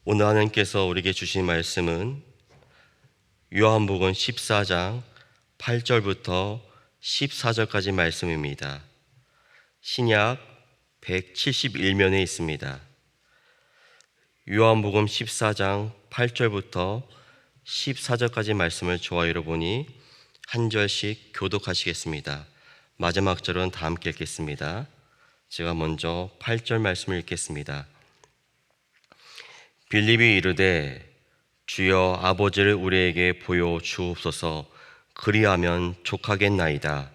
오늘 하나님께서 우리에게 주신 말씀은 요한복음 14장 8절부터 14절까지 말씀입니다. 신약 171면에 있습니다. 요한복음 14장 8절부터 14절까지 말씀을 좋아요로 보니 한 절씩 교독하시겠습니다. 마지막 절은 다 함께 읽겠습니다. 제가 먼저 8절 말씀을 읽겠습니다. 빌립이 이르되 주여 아버지를 우리에게 보여 주옵소서. 그리하면 족하겠나이다.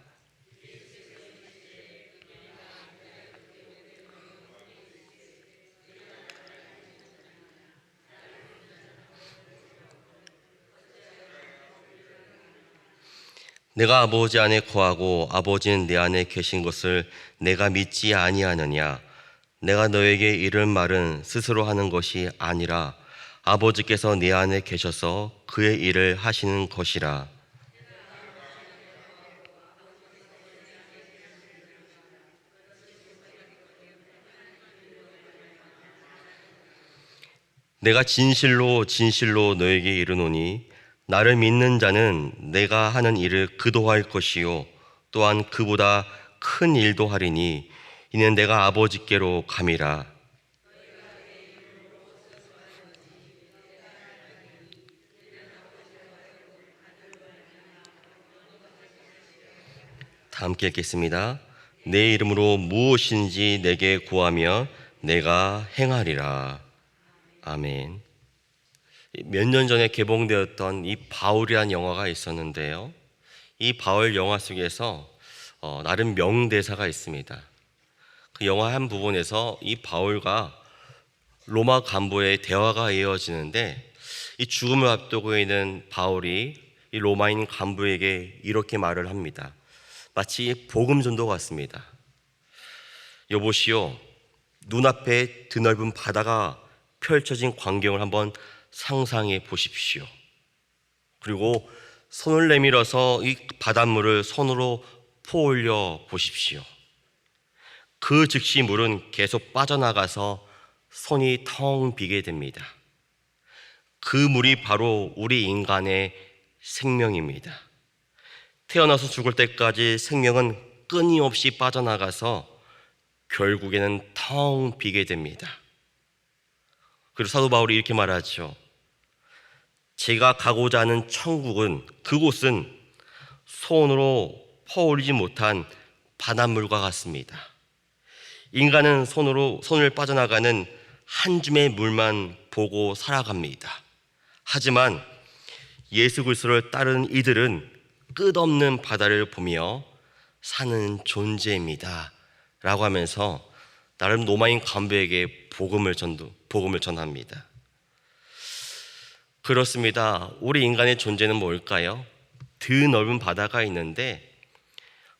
내가 아버지 안에 거하고 아버지는 내 안에 계신 것을 내가 믿지 아니하느냐? 내가 너에게 이른 말은 스스로 하는 것이 아니라 아버지께서 내 안에 계셔서 그의 일을 하시는 것이라. 내가 진실로 진실로 너에게 이르노니 나를 믿는 자는 내가 하는 일을 그도 할 것이요 또한 그보다 큰 일도 하리니 이는 내가 아버지께로 감이라. 다 함께 읽겠습니다. 내 이름으로 무엇인지 내게 구하면 내가 행하리라. 아멘. 몇 년 전에 개봉되었던 이 바울이라는 영화가 있었는데요. 이 바울 영화 속에서 나름 명대사가 있습니다. 그 영화 한 부분에서 이 바울과 로마 간부의 대화가 이어지는데, 이 죽음을 앞두고 있는 바울이 이 로마인 간부에게 이렇게 말을 합니다. 마치 복음 전도 같습니다. 여보시오, 눈앞에 드넓은 바다가 펼쳐진 광경을 한번 상상해 보십시오. 그리고 손을 내밀어서 이 바닷물을 손으로 퍼올려 보십시오. 그 즉시 물은 계속 빠져나가서 손이 텅 비게 됩니다. 그 물이 바로 우리 인간의 생명입니다. 태어나서 죽을 때까지 생명은 끊임없이 빠져나가서 결국에는 텅 비게 됩니다. 그리고 사도 바울이 이렇게 말하죠. 제가 가고자 하는 천국은, 그곳은 손으로 퍼올리지 못한 바닷물과 같습니다. 인간은 손을 빠져나가는 한 줌의 물만 보고 살아갑니다. 하지만 예수 그리스도를 따르는 이들은 끝없는 바다를 보며 사는 존재입니다 라고 하면서 나름 로마인 간부에게 복음을 전합니다. 그렇습니다. 우리 인간의 존재는 뭘까요? 드넓은 바다가 있는데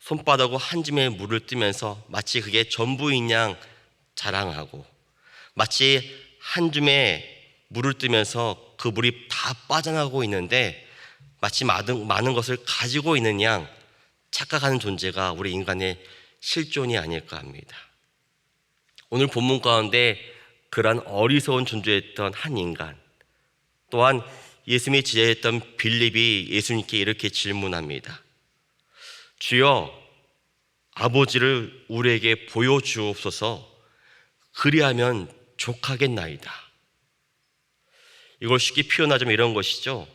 손바닥으로 한 줌의 물을 뜨면서 마치 그게 전부인 양 자랑하고, 마치 한 줌의 물을 뜨면서 그 물이 다 빠져나가고 있는데 마치 많은 것을 가지고 있는 양 착각하는 존재가 우리 인간의 실존이 아닐까 합니다. 오늘 본문 가운데 그러한 어리석은 존재였던 한 인간, 또한 예수님이 지혜했던 빌립이 예수님께 이렇게 질문합니다. 주여, 아버지를 우리에게 보여주옵소서. 그리하면 족하겠나이다. 이걸 쉽게 표현하자면 이런 것이죠.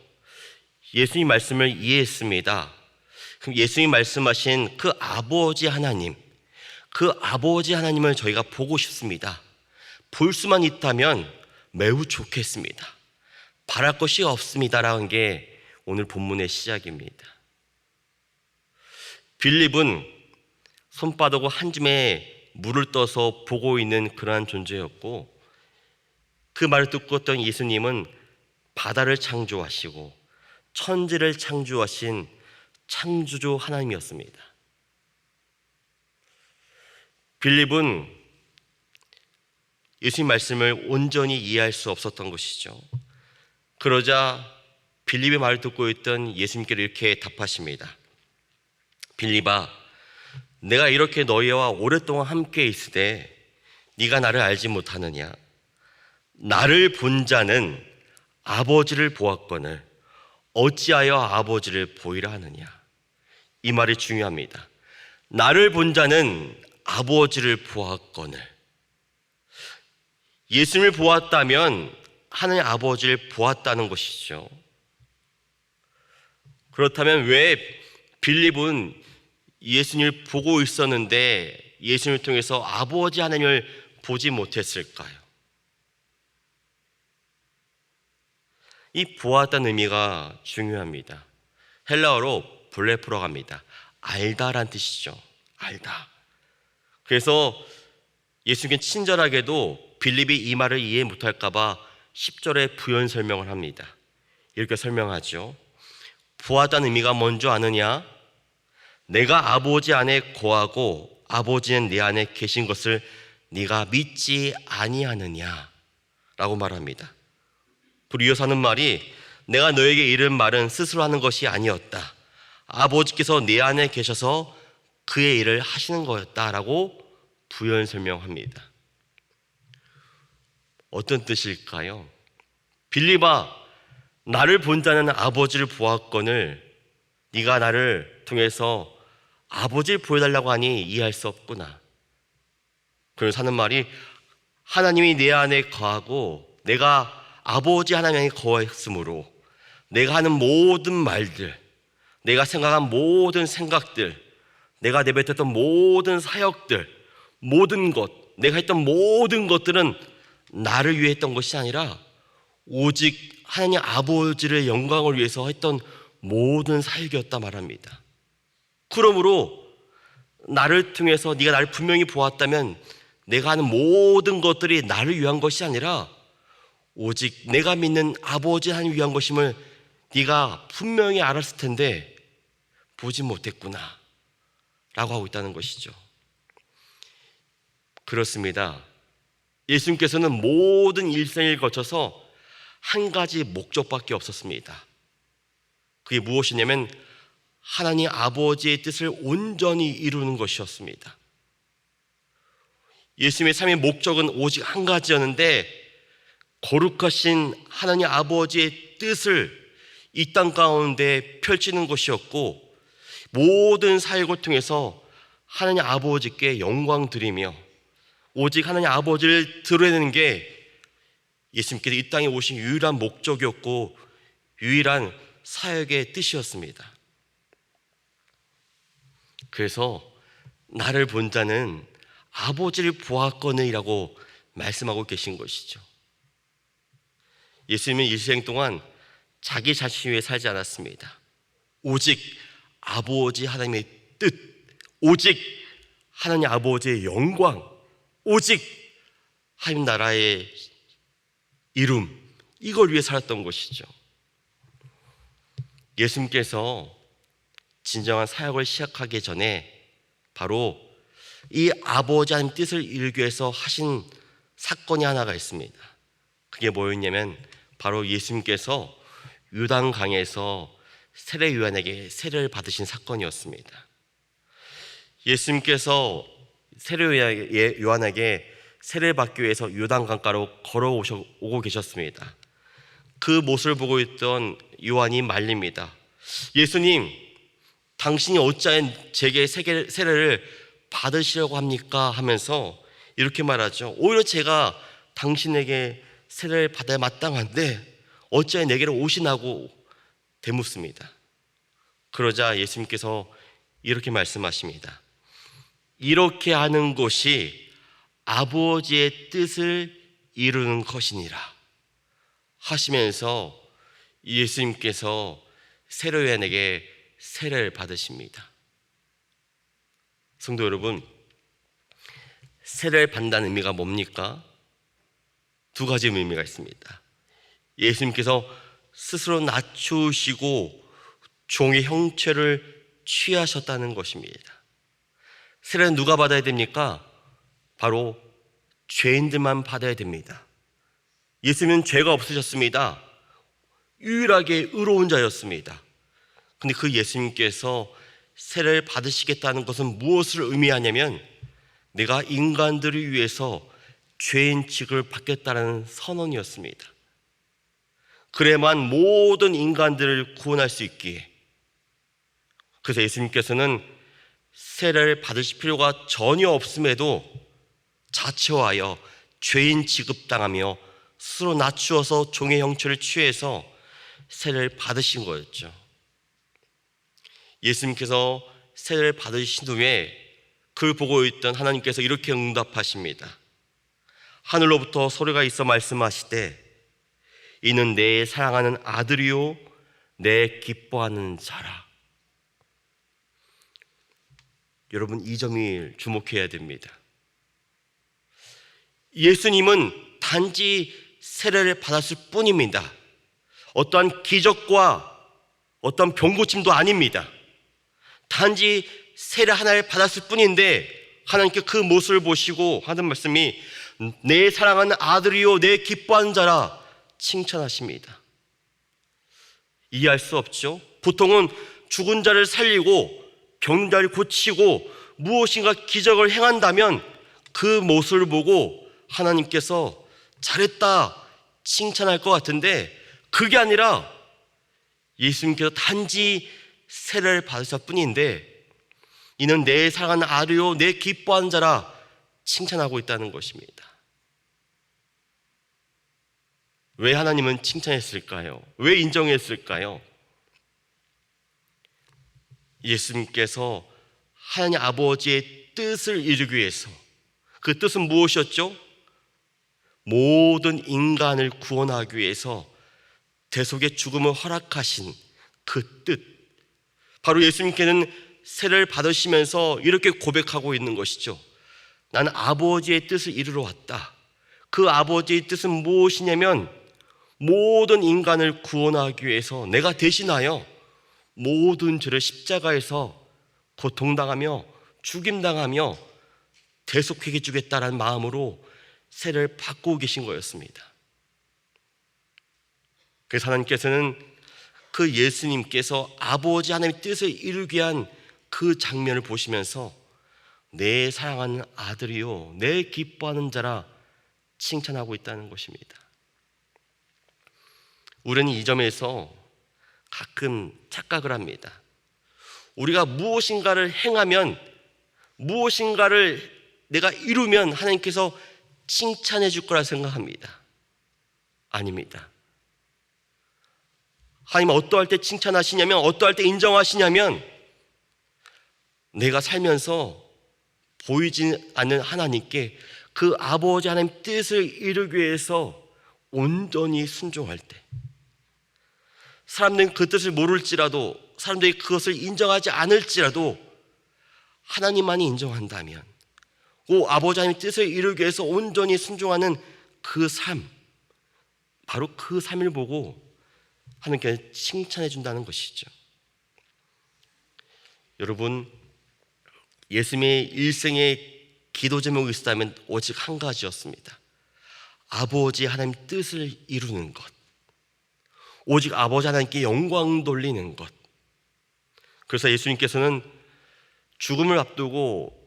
예수님 말씀을 이해했습니다. 그럼 예수님 말씀하신 그 아버지 하나님, 그 아버지 하나님을 저희가 보고 싶습니다. 볼 수만 있다면 매우 좋겠습니다. 바랄 것이 없습니다라는 게 오늘 본문의 시작입니다. 빌립은 손바닥으로 한 줌의 물을 떠서 보고 있는 그러한 존재였고, 그 말을 듣고 있던 예수님은 바다를 창조하시고 천지를 창조하신 창조주 하나님이었습니다. 빌립은 예수님 말씀을 온전히 이해할 수 없었던 것이죠. 그러자 빌립의 말을 듣고 있던 예수님께서 이렇게 답하십니다. 빌립아, 내가 이렇게 너희와 오랫동안 함께 있으되 네가 나를 알지 못하느냐? 나를 본 자는 아버지를 보았거늘 어찌하여 아버지를 보이라 하느냐. 이 말이 중요합니다. 나를 본 자는 아버지를 보았거늘. 예수님을 보았다면 하나님 아버지를 보았다는 것이죠. 그렇다면 왜 빌립은 예수님을 보고 있었는데 예수님을 통해서 아버지 하나님을 보지 못했을까요? 이 보았다는 의미가 중요합니다. 헬라어로 블레프라고 합니다. 알다란 뜻이죠. 알다. 그래서 예수님께 친절하게도 빌립이 이 말을 이해 못할까 봐 10절에 부연 설명을 합니다. 이렇게 설명하죠. 보았다는 의미가 뭔지 아느냐? 내가 아버지 안에 거하고 아버지는 내 안에 계신 것을 네가 믿지 아니하느냐? 라고 말합니다. 그리고 이어서 하는 말이 내가 너에게 이른 말은 스스로 하는 것이 아니었다. 아버지께서 내 안에 계셔서 그의 일을 하시는 거였다라고 부연 설명합니다. 어떤 뜻일까요? 빌립아, 나를 본 자는 아버지를 보았거늘 네가 나를 통해서 아버지를 보여달라고 하니 이해할 수 없구나. 그래서 하는 말이 하나님이 내 안에 거하고 내가 아버지 하나님이 거했으므로 내가 하는 모든 말들, 내가 생각한 모든 생각들, 내가 내뱉었던 모든 사역들, 모든 것, 내가 했던 모든 것들은 나를 위해 했던 것이 아니라 오직 하나님 아버지의 영광을 위해서 했던 모든 사역이었다 말합니다. 그러므로 나를 통해서 네가 나를 분명히 보았다면 내가 하는 모든 것들이 나를 위한 것이 아니라 오직 내가 믿는 아버지 하나님을 위한 것임을 네가 분명히 알았을 텐데 보지 못했구나 라고 하고 있다는 것이죠. 그렇습니다. 예수님께서는 모든 일생을 거쳐서 한 가지 목적밖에 없었습니다. 그게 무엇이냐면 하나님 아버지의 뜻을 온전히 이루는 것이었습니다. 예수님의 삶의 목적은 오직 한 가지였는데 거룩하신 하나님 아버지의 뜻을 이 땅 가운데 펼치는 것이었고 모든 사역을 통해서 하나님 아버지께 영광 드리며 오직 하나님 아버지를 드러내는 게 예수님께서 이 땅에 오신 유일한 목적이었고 유일한 사역의 뜻이었습니다. 그래서 나를 본 자는 아버지를 보았거늘이라고 말씀하고 계신 것이죠. 예수님은 일생 동안 자기 자신 위해 살지 않았습니다. 오직 아버지 하나님의 뜻, 오직 하나님 아버지의 영광, 오직 하나님 나라의 이름, 이걸 위해 살았던 것이죠. 예수님께서 진정한 사역을 시작하기 전에 바로 이 아버지 하나님 뜻을 이루기 위해서 하신 사건이 하나가 있습니다. 그게 뭐였냐면 바로 예수님께서 요단강에서 세례 요한에게 세례를 받으신 사건이었습니다. 예수님께서 세례 요한에게 세례를 받기 위해서 요단강가로 걸어오고 계셨습니다. 그 모습을 보고 있던 요한이 말립니다. 예수님, 당신이 어찌하여 제게 세례를 받으시려고 합니까? 하면서 이렇게 말하죠. 오히려 제가 당신에게 세례를 받아야 마땅한데 어찌하여 내게로 오시나고 되묻습니다. 그러자 예수님께서 이렇게 말씀하십니다. 이렇게 하는 것이 아버지의 뜻을 이루는 것이니라 하시면서 예수님께서 세례 요한에게 세례를 받으십니다. 성도 여러분, 세례를 받는다는 의미가 뭡니까? 두 가지 의미가 있습니다. 예수님께서 스스로 낮추시고 종의 형체를 취하셨다는 것입니다. 세례는 누가 받아야 됩니까? 바로 죄인들만 받아야 됩니다. 예수님은 죄가 없으셨습니다. 유일하게 의로운 자였습니다. 근데 그 예수님께서 세례를 받으시겠다는 것은 무엇을 의미하냐면 내가 인간들을 위해서 죄인 취급을 받겠다는 선언이었습니다. 그래야만 모든 인간들을 구원할 수 있기에. 그래서 예수님께서는 세례를 받으실 필요가 전혀 없음에도 자처하여 죄인 취급당하며 스스로 낮추어서 종의 형체를 취해서 세례를 받으신 거였죠. 예수님께서 세례를 받으신 후에 그를 보고 있던 하나님께서 이렇게 응답하십니다. 하늘로부터 소리가 있어 말씀하시되 이는 내 사랑하는 아들이요 내 기뻐하는 자라. 여러분, 이 점을 주목해야 됩니다. 예수님은 단지 세례를 받았을 뿐입니다. 어떠한 기적과 어떤 병고침도 아닙니다. 단지 세례 하나를 받았을 뿐인데 하나님께 그 모습을 보시고 하는 말씀이 내 사랑하는 아들이요 내 기뻐하는 자라 칭찬하십니다. 이해할 수 없죠? 보통은 죽은 자를 살리고 병든 자를 고치고 무엇인가 기적을 행한다면 그 모습을 보고 하나님께서 잘했다 칭찬할 것 같은데 그게 아니라 예수님께서 단지 세례를 받으셨을 뿐인데 이는 내 사랑하는 아들이요 내 기뻐하는 자라 칭찬하고 있다는 것입니다. 왜 하나님은 칭찬했을까요? 왜 인정했을까요? 예수님께서 하나님 아버지의 뜻을 이루기 위해서, 그 뜻은 무엇이었죠? 모든 인간을 구원하기 위해서 대속의 죽음을 허락하신 그 뜻, 바로 예수님께는 세례를 받으시면서 이렇게 고백하고 있는 것이죠. 나는 아버지의 뜻을 이루러 왔다. 그 아버지의 뜻은 무엇이냐면 모든 인간을 구원하기 위해서 내가 대신하여 모든 죄를 십자가에서 고통당하며 죽임당하며 대속해 주겠다라는 마음으로 세례를 받고 계신 거였습니다. 그래서 하나님께서는 그 예수님께서 아버지 하나님의 뜻을 이루기 위한 그 장면을 보시면서 내 사랑하는 아들이요 내 기뻐하는 자라 칭찬하고 있다는 것입니다. 우리는 이 점에서 가끔 착각을 합니다. 우리가 무엇인가를 행하면, 무엇인가를 내가 이루면 하나님께서 칭찬해 줄 거라 생각합니다. 아닙니다. 하나님은 어떠할 때 칭찬하시냐면, 어떠할 때 인정하시냐면 내가 살면서 보이지 않는 하나님께 그 아버지 하나님 뜻을 이루기 위해서 온전히 순종할 때, 사람들은 그 뜻을 모를지라도, 사람들이 그것을 인정하지 않을지라도 하나님만이 인정한다면 그 아버지 하나님의 뜻을 이루기 위해서 온전히 순종하는 그 삶, 바로 그 삶을 보고 하나님께 칭찬해 준다는 것이죠. 여러분, 예수님의 일생의 기도 제목이 있었다면 오직 한 가지였습니다. 아버지 하나님 뜻을 이루는 것, 오직 아버지 하나님께 영광 돌리는 것. 그래서 예수님께서는 죽음을 앞두고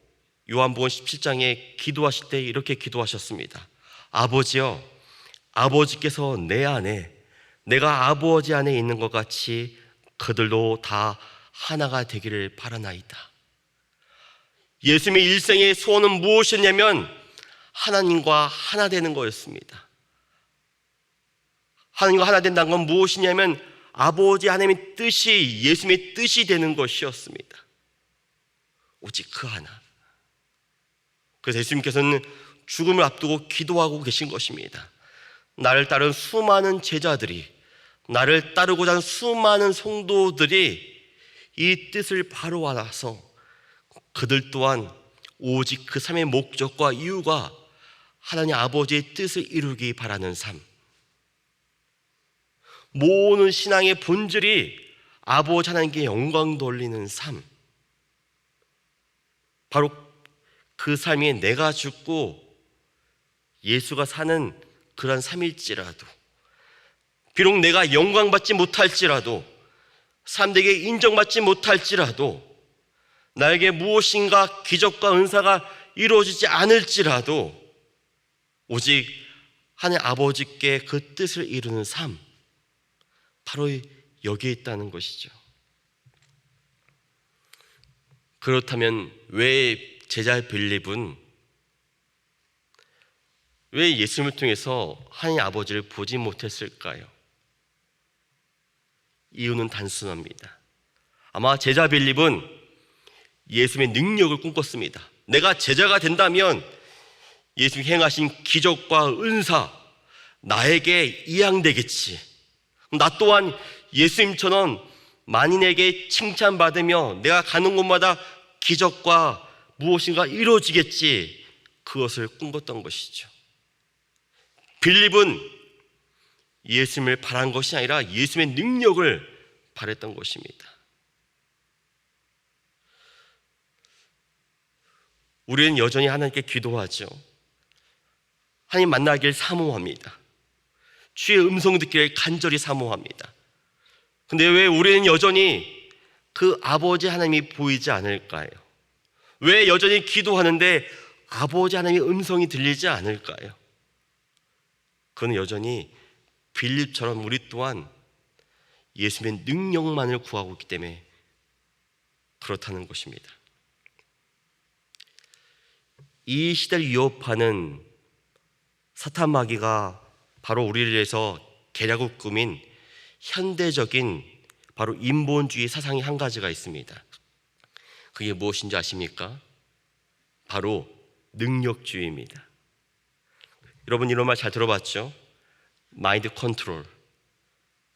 요한복음 17장에 기도하실 때 이렇게 기도하셨습니다. 아버지여, 아버지께서 내 안에, 내가 아버지 안에 있는 것 같이 그들도 다 하나가 되기를 바라나이다. 예수님의 일생의 소원은 무엇이었냐면 하나님과 하나 되는 거였습니다. 하나님과 하나 된다는 건 무엇이냐면 아버지 하나님의 뜻이 예수님의 뜻이 되는 것이었습니다. 오직 그 하나. 그래서 예수님께서는 죽음을 앞두고 기도하고 계신 것입니다. 나를 따른 수많은 제자들이, 나를 따르고자 하는 수많은 성도들이 이 뜻을 바로 알아서 그들 또한 오직 그 삶의 목적과 이유가 하나님 아버지의 뜻을 이루기 바라는 삶, 모든 신앙의 본질이 아버지 하나님께 영광 돌리는 삶, 바로 그 삶이 내가 죽고 예수가 사는 그런 삶일지라도, 비록 내가 영광받지 못할지라도, 사람들에게 인정받지 못할지라도, 나에게 무엇인가 기적과 은사가 이루어지지 않을지라도 오직 하나님 아버지께 그 뜻을 이루는 삶, 바로 여기에 있다는 것이죠. 그렇다면 왜 제자 빌립은 왜 예수님을 통해서 하나님 아버지를 보지 못했을까요? 이유는 단순합니다. 아마 제자 빌립은 예수님의 능력을 꿈꿨습니다. 내가 제자가 된다면 예수님이 행하신 기적과 은사 나에게 이양되겠지. 나 또한 예수님처럼 만인에게 칭찬받으며 내가 가는 곳마다 기적과 무엇인가 이루어지겠지. 그것을 꿈꿨던 것이죠. 빌립은 예수님을 바란 것이 아니라 예수님의 능력을 바랬던 것입니다. 우리는 여전히 하나님께 기도하죠. 하나님 만나길 사모합니다. 주의 음성 듣기를 간절히 사모합니다. 근데 왜 우리는 여전히 그 아버지 하나님이 보이지 않을까요? 왜 여전히 기도하는데 아버지 하나님의 음성이 들리지 않을까요? 그건 여전히 빌립처럼 우리 또한 예수님의 능력만을 구하고 있기 때문에 그렇다는 것입니다. 이 시대를 위협하는 사탄 마귀가 바로 우리를 위해서 계략을 꾸민 현대적인 바로 인본주의 사상이 한 가지가 있습니다. 그게 무엇인지 아십니까? 바로 능력주의입니다. 여러분 이런 말 잘 들어봤죠? 마인드 컨트롤.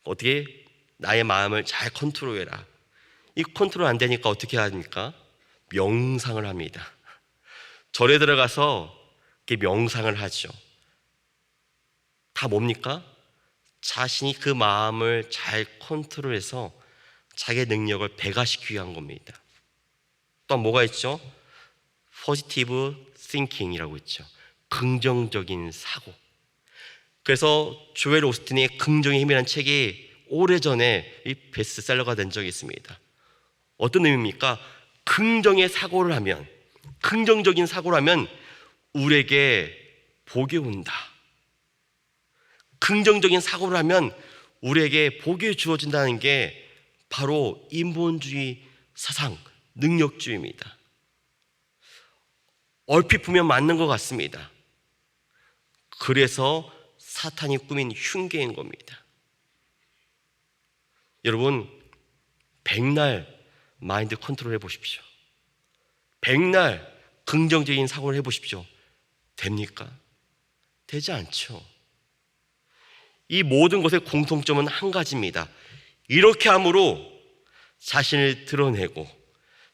어떻게 나의 마음을 잘 컨트롤해라. 이 컨트롤 안 되니까 어떻게 합니까? 명상을 합니다. 절에 들어가서 이렇게 명상을 하죠. 다 뭡니까? 자신이 그 마음을 잘 컨트롤해서 자기의 능력을 배가시키기 위한 겁니다. 또 뭐가 있죠? 포지티브 띵킹이라고 있죠. 긍정적인 사고. 그래서 조엘 오스틴의 긍정의 힘이라는 책이 오래전에 이 베스트셀러가 된 적이 있습니다. 어떤 의미입니까? 긍정적인 사고를 하면 우리에게 복이 온다. 긍정적인 사고를 하면 우리에게 복이 주어진다는 게 바로 인본주의 사상, 능력주의입니다. 얼핏 보면 맞는 것 같습니다. 그래서 사탄이 꾸민 흉계인 겁니다. 여러분, 백날 마인드 컨트롤 해보십시오. 백날 긍정적인 사고를 해보십시오. 됩니까? 되지 않죠. 이 모든 것의 공통점은 한 가지입니다. 이렇게 함으로 자신을 드러내고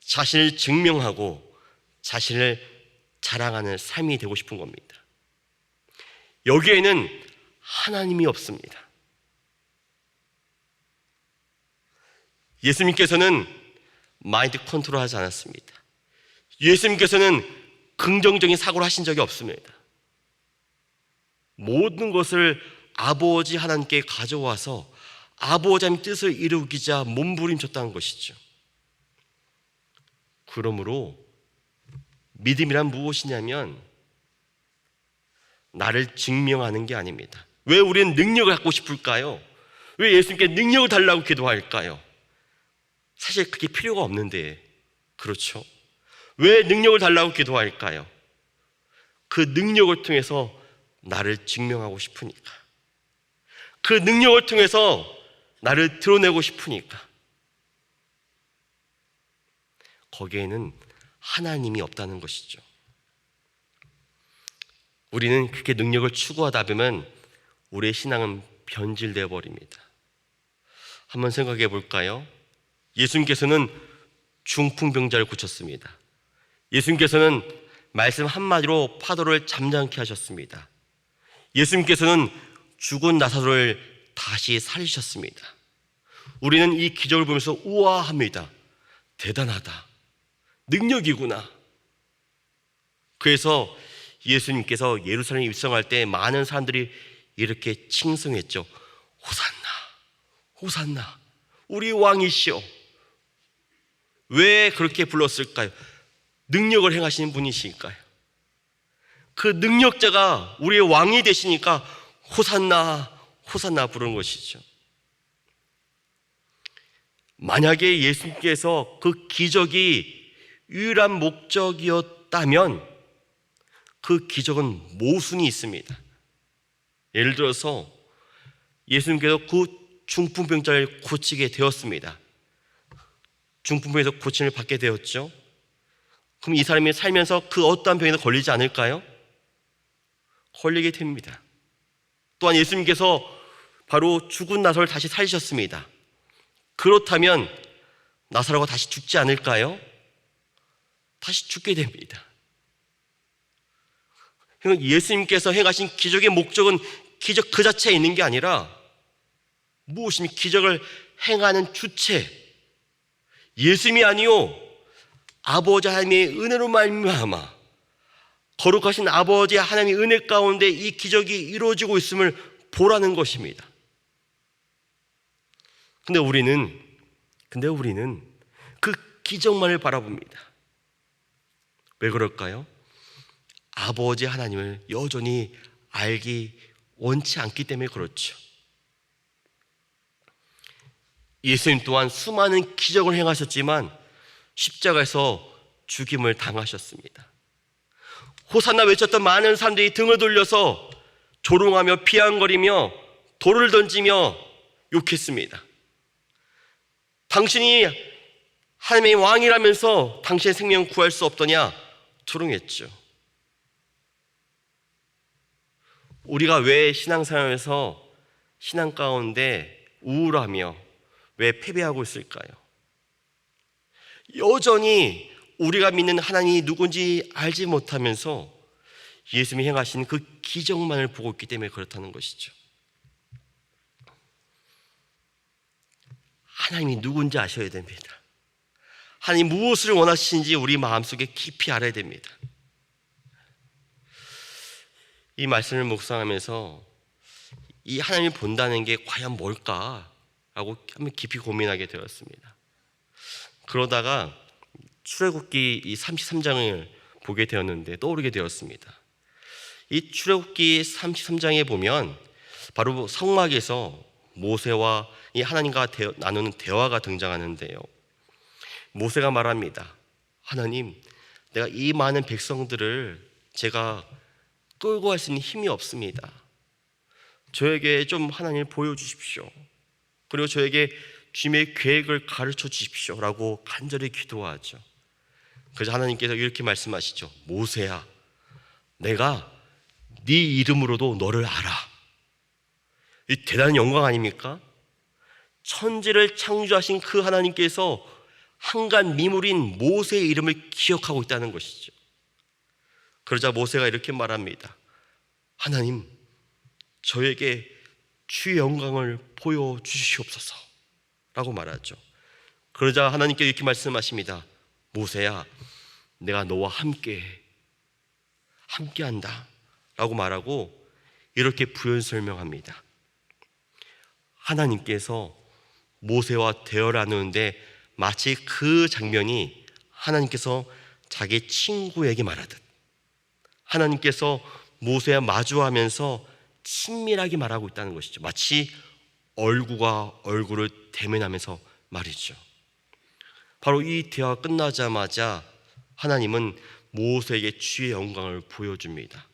자신을 증명하고 자신을 자랑하는 삶이 되고 싶은 겁니다. 여기에는 하나님이 없습니다. 예수님께서는 마인드 컨트롤 하지 않았습니다. 예수님께서는 긍정적인 사고를 하신 적이 없습니다. 모든 것을 아버지 하나님께 가져와서 아버지 하나님의 뜻을 이루기자 몸부림쳤다는 것이죠. 그러므로 믿음이란 무엇이냐면 나를 증명하는 게 아닙니다. 왜 우리는 능력을 갖고 싶을까요? 왜 예수님께 능력을 달라고 기도할까요? 사실 그게 필요가 없는데, 그렇죠? 왜 능력을 달라고 기도할까요? 그 능력을 통해서 나를 증명하고 싶으니까, 그 능력을 통해서 나를 드러내고 싶으니까. 거기에는 하나님이 없다는 것이죠. 우리는 그렇게 능력을 추구하다 보면 우리의 신앙은 변질되어 버립니다. 한번 생각해 볼까요? 예수님께서는 중풍병자를 고쳤습니다. 예수님께서는 말씀 한마디로 파도를 잠잠케 하셨습니다. 예수님께서는 죽은 나사로를 다시 살리셨습니다. 우리는 이 기적을 보면서 우아합니다. 대단하다. 능력이구나. 그래서 예수님께서 예루살렘에 입성할 때 많은 사람들이 이렇게 칭송했죠. 호산나, 호산나, 우리 왕이시오. 왜 그렇게 불렀을까요? 능력을 행하시는 분이시니까요. 그 능력자가 우리의 왕이 되시니까 호산나 호산나 부르는 것이죠. 만약에 예수님께서 그 기적이 유일한 목적이었다면 그 기적은 모순이 있습니다. 예를 들어서 예수님께서 그 중풍병자를 고치게 되었습니다. 중풍병에서 고침을 받게 되었죠. 그럼 이 사람이 살면서 그 어떠한 병에도 걸리지 않을까요? 걸리게 됩니다. 또한 예수님께서 바로 죽은 나사로를 다시 살리셨습니다. 그렇다면 나사로가 다시 죽지 않을까요? 다시 죽게 됩니다. 그러니까 예수님께서 행하신 기적의 목적은 기적 그 자체에 있는 게 아니라 무엇이면 기적을 행하는 주체, 예수님이 아니요 아버지 하나님의 은혜로 말미암아 거룩하신 아버지 하나님의 은혜 가운데 이 기적이 이루어지고 있음을 보라는 것입니다. 근데 우리는 그 기적만을 바라봅니다. 왜 그럴까요? 아버지 하나님을 여전히 알기 원치 않기 때문에 그렇죠. 예수님 또한 수많은 기적을 행하셨지만 십자가에서 죽임을 당하셨습니다. 호산나 외쳤던 많은 사람들이 등을 돌려서 조롱하며 비아냥거리며 돌을 던지며 욕했습니다. 당신이 하나님의 왕이라면서 당신의 생명 구할 수 없더냐 조롱했죠. 우리가 왜 신앙생활에서 신앙 가운데 우울하며 왜 패배하고 있을까요? 여전히 우리가 믿는 하나님이 누군지 알지 못하면서 예수님이 행하신 그 기적만을 보고 있기 때문에 그렇다는 것이죠. 하나님이 누군지 아셔야 됩니다. 하나님 무엇을 원하시는지 우리 마음속에 깊이 알아야 됩니다. 이 말씀을 묵상하면서 이 하나님이 본다는 게 과연 뭘까라고 한번 깊이 고민하게 되었습니다. 그러다가 출애굽기 이 33장을 보게 되었는데 떠오르게 되었습니다. 이 출애굽기 33장에 보면 바로 성막에서 모세와 이 하나님과 나누는 대화가 등장하는데요. 모세가 말합니다. 하나님, 내가 이 많은 백성들을 제가 끌고 갈 수 있는 힘이 없습니다. 저에게 좀 하나님을 보여주십시오. 그리고 저에게 주님의 계획을 가르쳐 주십시오 라고 간절히 기도하죠. 그래서 하나님께서 이렇게 말씀하시죠. 모세야, 내가 네 이름으로도 너를 알아. 이 대단한 영광 아닙니까? 천지를 창조하신 그 하나님께서 한간 미물인 모세의 이름을 기억하고 있다는 것이죠. 그러자 모세가 이렇게 말합니다. 하나님, 저에게 주의 영광을 보여주시옵소서 라고 말하죠. 그러자 하나님께 이렇게 말씀하십니다. 모세야, 내가 너와 함께한다 라고 말하고 이렇게 부연 설명합니다. 하나님께서 모세와 대화를 나누는데 마치 그 장면이 하나님께서 자기 친구에게 말하듯 하나님께서 모세와 마주하면서 친밀하게 말하고 있다는 것이죠. 마치 얼굴과 얼굴을 대면하면서 말이죠. 바로 이 대화가 끝나자마자 하나님은 모세에게 주의 영광을 보여줍니다.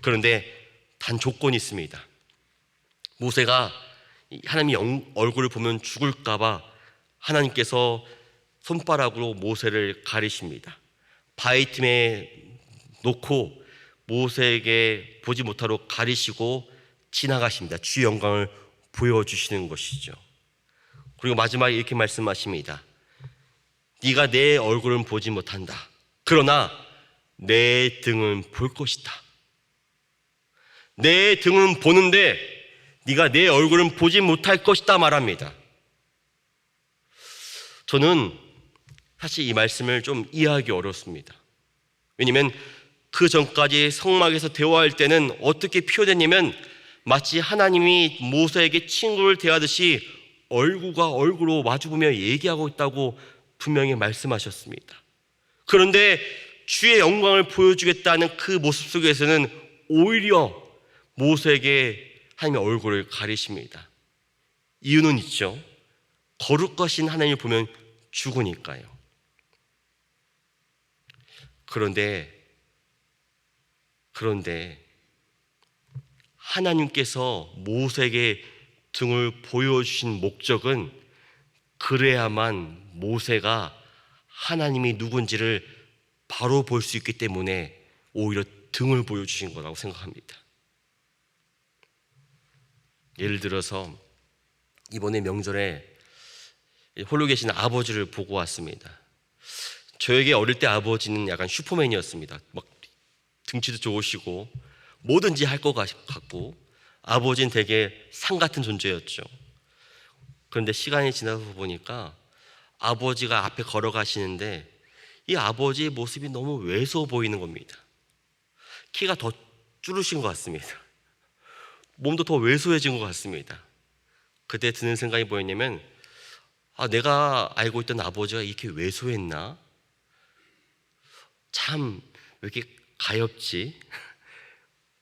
그런데 단 조건이 있습니다. 모세가 하나님의 얼굴을 보면 죽을까 봐 하나님께서 손바닥으로 모세를 가리십니다. 바위 틈에 놓고 모세에게 보지 못하도록 가리시고 지나가십니다. 주의 영광을 보여주시는 것이죠. 그리고 마지막에 이렇게 말씀하십니다. 네가 내 얼굴은 보지 못한다. 그러나 내 등은 볼 것이다. 내 등은 보는데 네가 내 얼굴은 보지 못할 것이다 말합니다. 저는 사실 이 말씀을 좀 이해하기 어렵습니다. 왜냐하면 그 전까지 성막에서 대화할 때는 어떻게 표현했냐면 마치 하나님이 모세에게 친구를 대하듯이 얼굴과 얼굴로 마주보며 얘기하고 있다고 분명히 말씀하셨습니다. 그런데 주의 영광을 보여주겠다는 그 모습 속에서는 오히려 모세에게 하나님의 얼굴을 가리십니다. 이유는 있죠. 거룩하신 하나님을 보면 죽으니까요. 그런데 하나님께서 모세에게 등을 보여주신 목적은 그래야만 모세가 하나님이 누군지를 바로 볼 수 있기 때문에 오히려 등을 보여주신 거라고 생각합니다. 예를 들어서 이번에 명절에 홀로 계신 아버지를 보고 왔습니다. 저에게 어릴 때 아버지는 약간 슈퍼맨이었습니다. 막 등치도 좋으시고 뭐든지 할 것 같고 아버지는 되게 상 같은 존재였죠. 그런데 시간이 지나서 보니까 아버지가 앞에 걸어가시는데 이 아버지의 모습이 너무 왜소해 보이는 겁니다. 키가 더 줄으신 것 같습니다. 몸도 더 왜소해진 것 같습니다. 그때 드는 생각이 뭐였냐면 내가 알고 있던 아버지가 이렇게 왜소했나? 참 왜 이렇게 가엾지?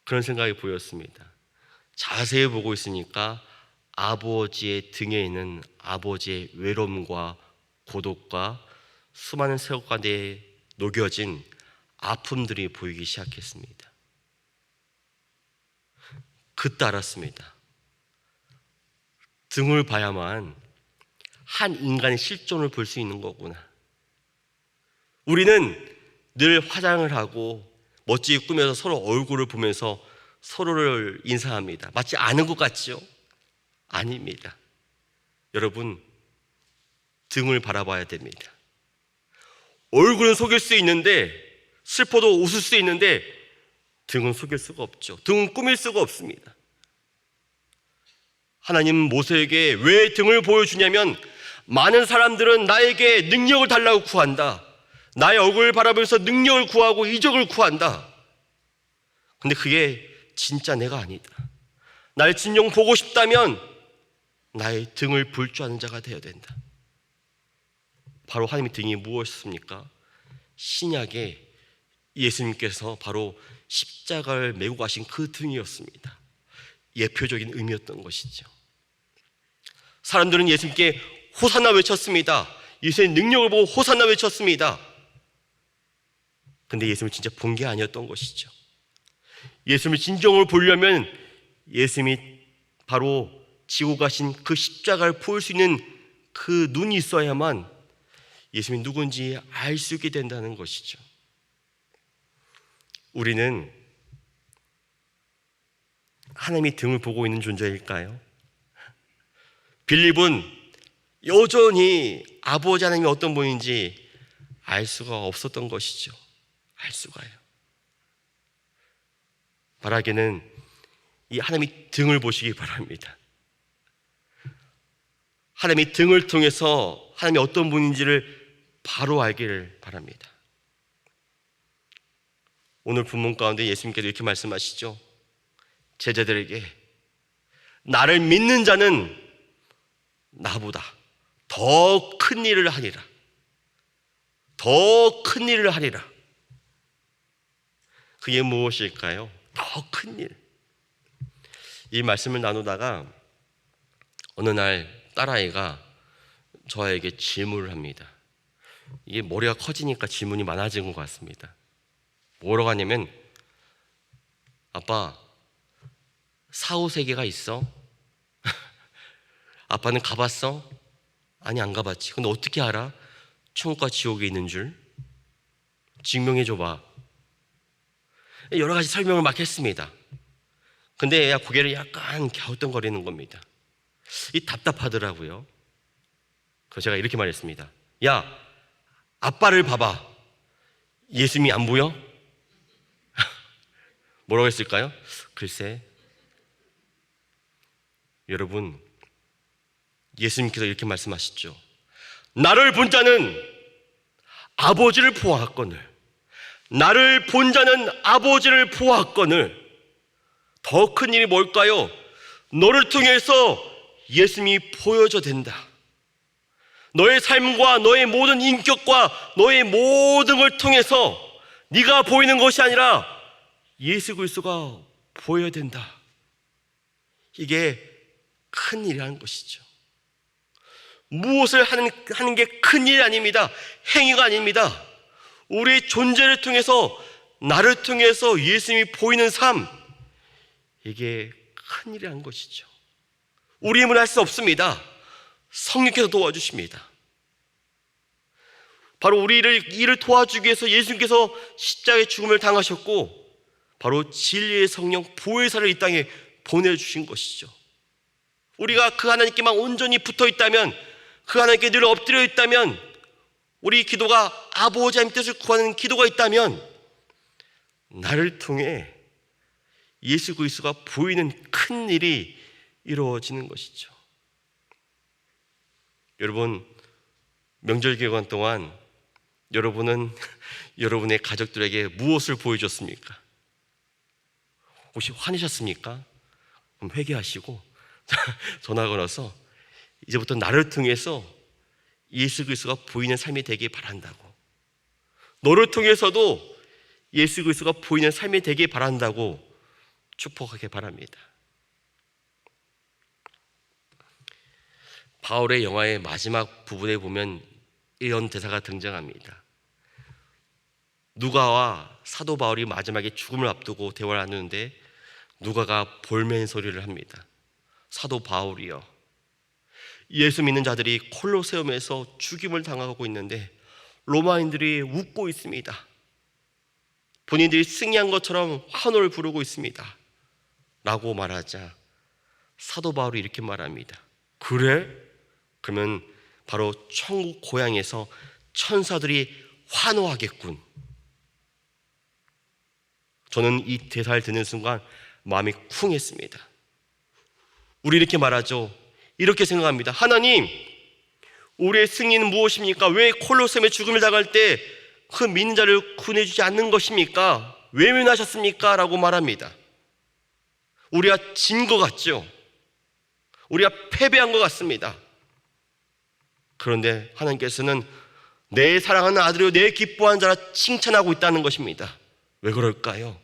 그런 생각이 보였습니다. 자세히 보고 있으니까 아버지의 등에 있는 아버지의 외로움과 고독과 수많은 세월간에 녹여진 아픔들이 보이기 시작했습니다. 그때 알았습니다. 등을 봐야만 한 인간의 실존을 볼 수 있는 거구나. 우리는 늘 화장을 하고 멋지게 꾸며서 서로 얼굴을 보면서 서로를 인사합니다. 맞지 않은 것 같죠? 아닙니다. 여러분, 등을 바라봐야 됩니다. 얼굴은 속일 수 있는데, 슬퍼도 웃을 수 있는데 등은 속일 수가 없죠. 등은 꾸밀 수가 없습니다. 하나님은 모세에게 왜 등을 보여주냐면 많은 사람들은 나에게 능력을 달라고 구한다. 나의 얼굴을 바라보면서 능력을 구하고 이적을 구한다. 근데 그게 진짜 내가 아니다. 나를 진정 보고 싶다면 나의 등을 볼 줄 아는 자가 되어야 된다. 바로 하나님의 등이 무엇이었습니까? 신약에 예수님께서 바로 십자가를 메고 가신 그 등이었습니다. 예표적인 의미였던 것이죠. 사람들은 예수님께 호산나 외쳤습니다. 예수의 능력을 보고 호산나 외쳤습니다. 근데 예수님을 진짜 본 게 아니었던 것이죠. 예수님의 진정을 보려면 예수님이 바로 지고 가신 그 십자가를 볼 수 있는 그 눈이 있어야만 예수님이 누군지 알 수 있게 된다는 것이죠. 우리는 하나님의 등을 보고 있는 존재일까요? 빌립은 여전히 아버지 하나님이 어떤 분인지 알 수가 없었던 것이죠. 알 수가요. 바라기는 이 하나님의 등을 보시기 바랍니다. 하나님의 등을 통해서 하나님이 어떤 분인지를 바로 알기를 바랍니다. 오늘 본문 가운데 예수님께서 이렇게 말씀하시죠. 제자들에게 나를 믿는 자는 나보다 더 큰 일을 하리라. 더 큰 일을 하리라. 그게 무엇일까요? 더 큰 일. 이 말씀을 나누다가 어느 날 딸아이가 저에게 질문을 합니다. 이게 머리가 커지니까 질문이 많아진 것 같습니다. 뭐라고 하냐면 아빠, 사후세계가 있어? 아빠는 가봤어? 아니, 안 가봤지. 근데 어떻게 알아? 천국과 지옥에 있는 줄? 증명해줘봐. 여러 가지 설명을 막 했습니다. 근데 애가 고개를 약간 갸우뚱거리는 겁니다. 이 답답하더라고요. 그래서 제가 이렇게 말했습니다. 야, 아빠를 봐봐. 예수님이 안 보여? 뭐라고 했을까요? 글쎄, 여러분, 예수님께서 이렇게 말씀하시죠. 나를 본 자는 아버지를 보았거늘, 나를 본 자는 아버지를 보았거늘. 더 큰 일이 뭘까요? 너를 통해서 예수님이 보여져 된다. 너의 삶과 너의 모든 인격과 너의 모든 걸 통해서 네가 보이는 것이 아니라 예수 그리스도가 보여야 된다. 이게 큰 일이라는 것이죠. 무엇을 하는 게 큰 일이 아닙니다. 행위가 아닙니다. 우리의 존재를 통해서, 나를 통해서 예수님이 보이는 삶, 이게 큰 일이라는 것이죠. 우리 힘으로 할 수 없습니다. 성령께서 도와주십니다. 바로 우리를 이를 도와주기 위해서 예수님께서 십자가의 죽음을 당하셨고, 바로 진리의 성령 보혜사를 이 땅에 보내주신 것이죠. 우리가 그 하나님께만 온전히 붙어 있다면, 그 하나님께 늘 엎드려 있다면, 우리 기도가 아버지 하나님 뜻을 구하는 기도가 있다면, 나를 통해 예수 그리스도가 보이는 큰 일이 이루어지는 것이죠. 여러분, 명절 기간 동안 여러분은 여러분의 가족들에게 무엇을 보여줬습니까? 혹시 화내셨습니까? 그럼 회개하시고 전화 걸어서 이제부터 나를 통해서 예수 그리스도가 보이는 삶이 되길 바란다고, 너를 통해서도 예수 그리스도가 보이는 삶이 되길 바란다고 축복하길 바랍니다. 바울의 영화의 마지막 부분에 보면 이런 대사가 등장합니다. 누가와 사도 바울이 마지막에 죽음을 앞두고 대화를 하는데, 누가가 볼멘 소리를 합니다. 사도 바울이여, 예수 믿는 자들이 콜로세움에서 죽임을 당하고 있는데 로마인들이 웃고 있습니다. 본인들이 승리한 것처럼 환호를 부르고 있습니다 라고 말하자, 사도 바울이 이렇게 말합니다. 그래? 그러면 바로 천국 고향에서 천사들이 환호하겠군. 저는 이 대사를 듣는 순간 마음이 쿵했습니다. 우리 이렇게 말하죠. 이렇게 생각합니다. 하나님, 우리의 승리는 무엇입니까? 왜 콜로세움의 죽음을 당할 때 그 믿는 자를 구원해주지 않는 것입니까? 외면하셨습니까? 라고 말합니다. 우리가 진 것 같죠? 우리가 패배한 것 같습니다. 그런데 하나님께서는 내 사랑하는 아들이요 내 기뻐하는 자라 칭찬하고 있다는 것입니다. 왜 그럴까요?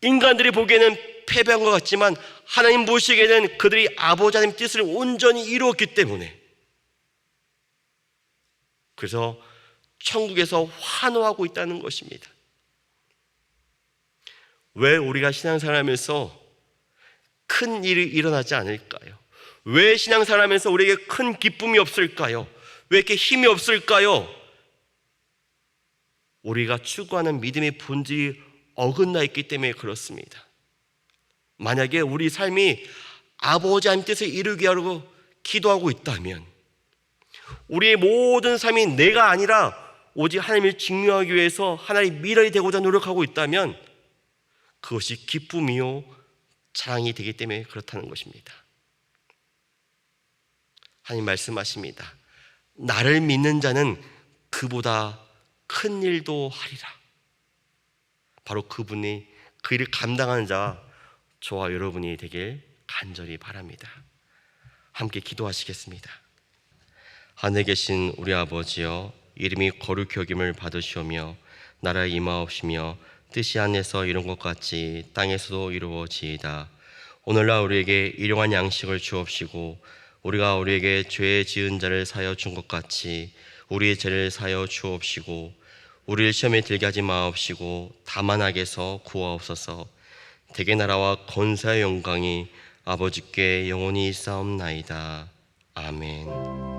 인간들이 보기에는 패배한 것 같지만 하나님 보시기에는 그들이 아버지 하나님 뜻을 온전히 이루었기 때문에, 그래서 천국에서 환호하고 있다는 것입니다. 왜 우리가 신앙생활하면서 큰 일이 일어나지 않을까요? 왜 신앙생활하면서 우리에게 큰 기쁨이 없을까요? 왜 이렇게 힘이 없을까요? 우리가 추구하는 믿음의 본질이 어긋나 있기 때문에 그렇습니다. 만약에 우리 삶이 아버지 하나님 뜻을 이루게 하려고 기도하고 있다면, 우리의 모든 삶이 내가 아니라 오직 하나님을 증명하기 위해서 하나님의 미랄이 되고자 노력하고 있다면, 그것이 기쁨이요 자랑이 되기 때문에 그렇다는 것입니다. 하나님 말씀하십니다. 나를 믿는 자는 그보다 큰 일도 하리라. 바로 그분이 그 일을 감당하는 자, 저와 여러분이 되길 간절히 바랍니다. 함께 기도하시겠습니다. 하늘에 계신 우리 아버지여, 이름이 거룩히 여김을 받으시오며 나라에 임하옵시며 뜻이 하늘에서 이룬 것 같이 땅에서도 이루어지이다. 오늘날 우리에게 일용할 양식을 주옵시고, 우리가 우리에게 죄 지은 자를 사하여 준 것 같이 우리의 죄를 사하여 주옵시고, 우리를 시험에 들게 하지 마옵시고 다만 악에서 구하옵소서. 대개 나라와 권세와 영광이 아버지께 영원히 있사옵나이다. 아멘.